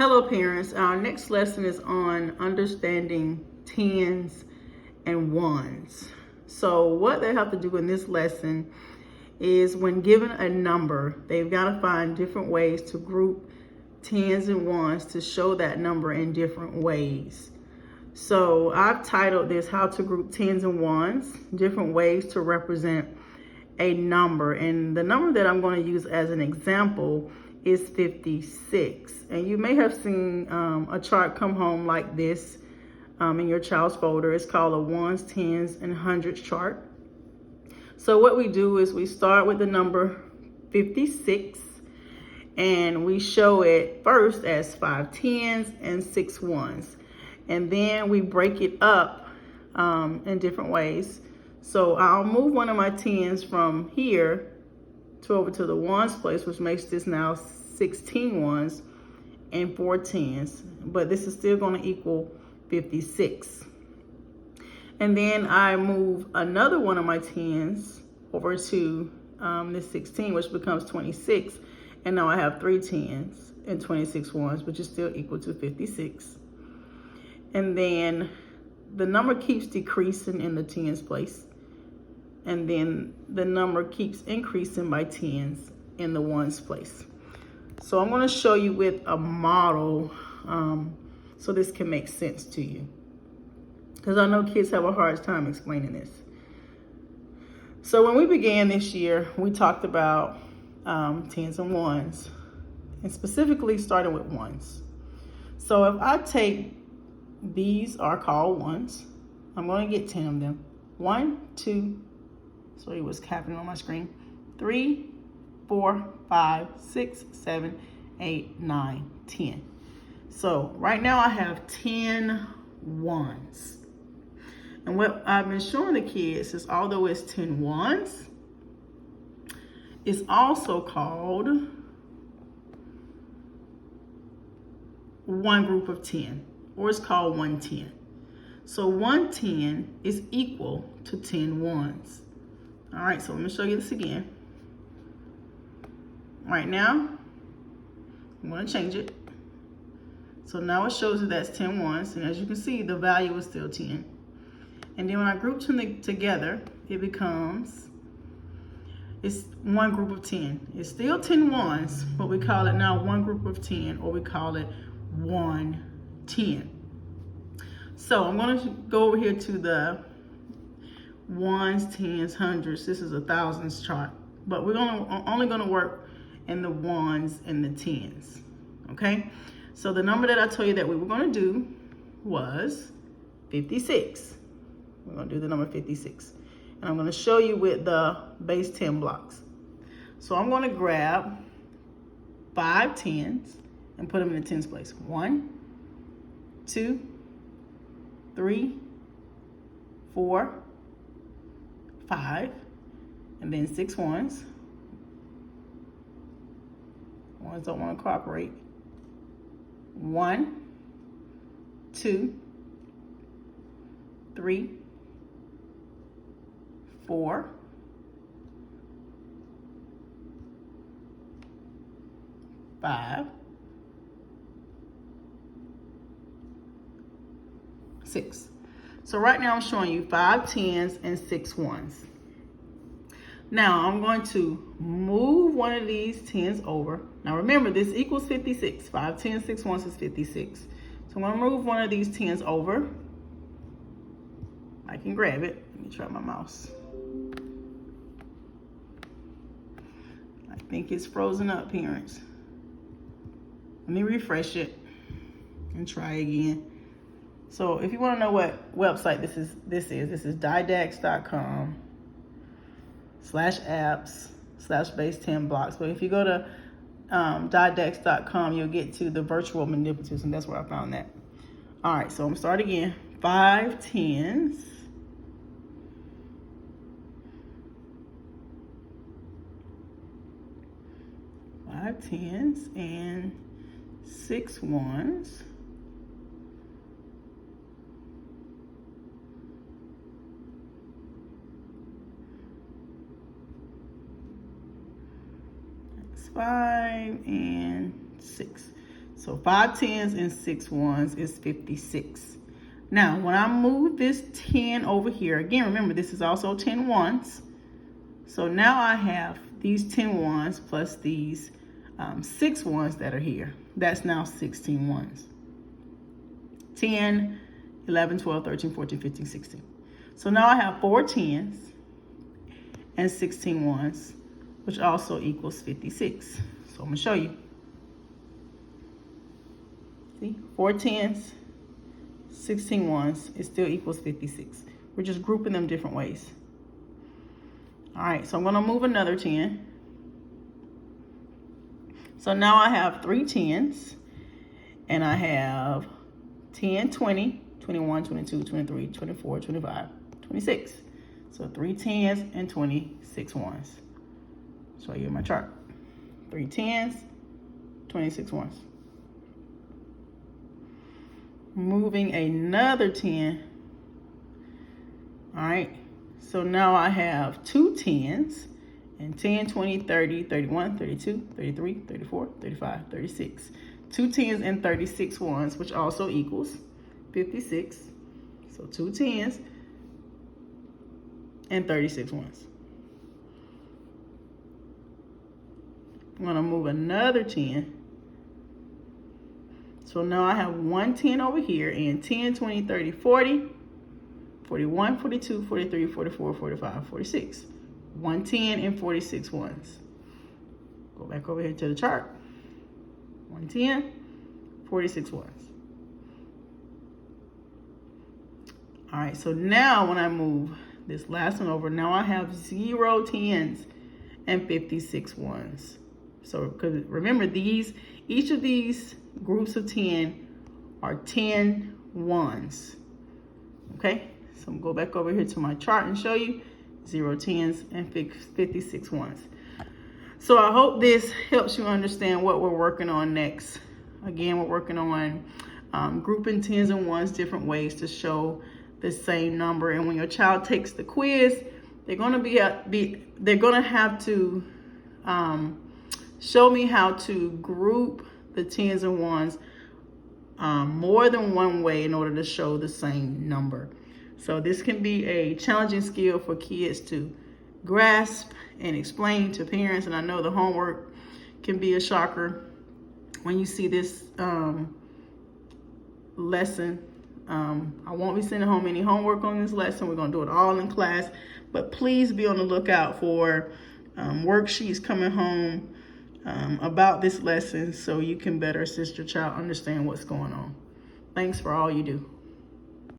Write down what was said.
Hello parents, our next lesson is on understanding tens and ones. So what they have to do in this lesson is when given a number, they've got to find different ways to group tens and ones to show that number in different ways. So I've titled this How to Group Tens and Ones, different ways to represent a number. And the number that I'm going to use as an example is 56. And you may have seen a chart come home like this in your child's folder. It's called a ones, tens, and hundreds chart. So what we do is we start with the number 56 and we show it first as 5 tens and 6 ones. And then we break it up in different ways. So I'll move one of my tens from here to over to the ones place, which makes this now 16 ones and 4 tens. But this is still going to equal 56. And then I move another one of my tens over to this 16, which becomes 26. And now I have 3 tens and 26 ones, which is still equal to 56. And then the number keeps decreasing in the tens place. And then the number keeps increasing by tens in the ones place. So I'm going to show you with a model so this can make sense to you, because I know kids have a hard time explaining this. So when we began this year, we talked about tens and ones, and specifically starting with ones. So if I take, these are called ones, I'm going to get 10 of them. 1, 2, so it was happening on my screen. 3, 4, 5, 6, 7, 8, 9, 10. So right now I have 10 ones. And what I've been showing the kids is, although it's 10 ones, it's also called one group of 10, or it's called 110. So 110 is equal to 10 ones. All right, so let me show you this again. Right now, I'm going to change it. So now it shows that that's 10 ones, and as you can see, the value is still 10. And then when I group them together, it becomes, it's one group of 10. It's still 10 ones, but we call it now one group of 10, or we call it 110. So I'm going to go over here to the ones, tens, hundreds. This is a thousands chart, but we're only going to work in the ones and the tens. Okay, so the number that I told you that we were going to do was 56. We're going to do the number 56, and I'm going to show you with the base 10 blocks. So I'm going to grab 5 tens and put them in the tens place. 1, 2, 3, 4, 5, and then 6 ones. Ones don't want to cooperate. 1, 2, 3, 4, 5, 6. So right now I'm showing you 5 tens and 6 ones. Now I'm going to move one of these tens over. Now remember, this equals 56. 5 tens, 6 ones is 56. So I'm going to move one of these tens over. I can grab it. Let me try my mouse. I think it's frozen up, parents. Let me refresh it and try again. So if you want to know what website this is didax.com/apps/base 10 blocks. But if you go to didax.com, you'll get to the virtual manipulatives, and that's where I found that. All right, so I'm gonna start again. 5 tens, 5 tens and 6 ones. That's 5 and 6. So 5 10s and 6 1s is 56. Now, when I move this 10 over here, again, remember, this is also 10 1s. So now I have these 10 1s plus these 6 1s that are here. That's now 16 1s. 10, 11, 12, 13, 14, 15, 16. So now I have 4 10s and 16 1s, which also equals 56. So I'm going to show you. See, 4 10s, 16 1s, it still equals 56. We're just grouping them different ways. All right, so I'm going to move another 10. So now I have 3 10s, and I have 10, 20, 21, 22, 23, 24, 25, 26. So 3 10s and 26 1s. Show you my chart. 3 10s, 26 1s. Moving another 10. All right, so now I have 2 10s and 10, 20, 30, 31, 32, 33, 34, 35, 36. 2 10s and 36 1s, which also equals 56. So 2 10s and 36 1s. I'm gonna move another 10. So now I have 1 10 over here, and 10, 20, 30, 40, 41, 42, 43, 44, 45, 46. 1 10 and 46 1s. Go back over here to the chart. 1 10, 46 1s. All right, so now when I move this last one over, now I have 0 10s and 56 1s. So, because remember, each of these groups of 10 are 10 1s. Okay, so I'm going to go back over here to my chart and show you 0 10s and 56 1s. So I hope this helps you understand what we're working on next. Again, we're working on grouping 10s and 1s different ways to show the same number. And when your child takes the quiz, they're going to have to show me how to group the 10s and 1s more than one way in order to show the same number. So this can be a challenging skill for kids to grasp and explain to parents. And I know the homework can be a shocker when you see this lesson. I won't be sending home any homework on this lesson. We're going to do it all in class. But please be on the lookout for worksheets coming home about this lesson so you can better assist your child understand what's going on. Thanks for all you do.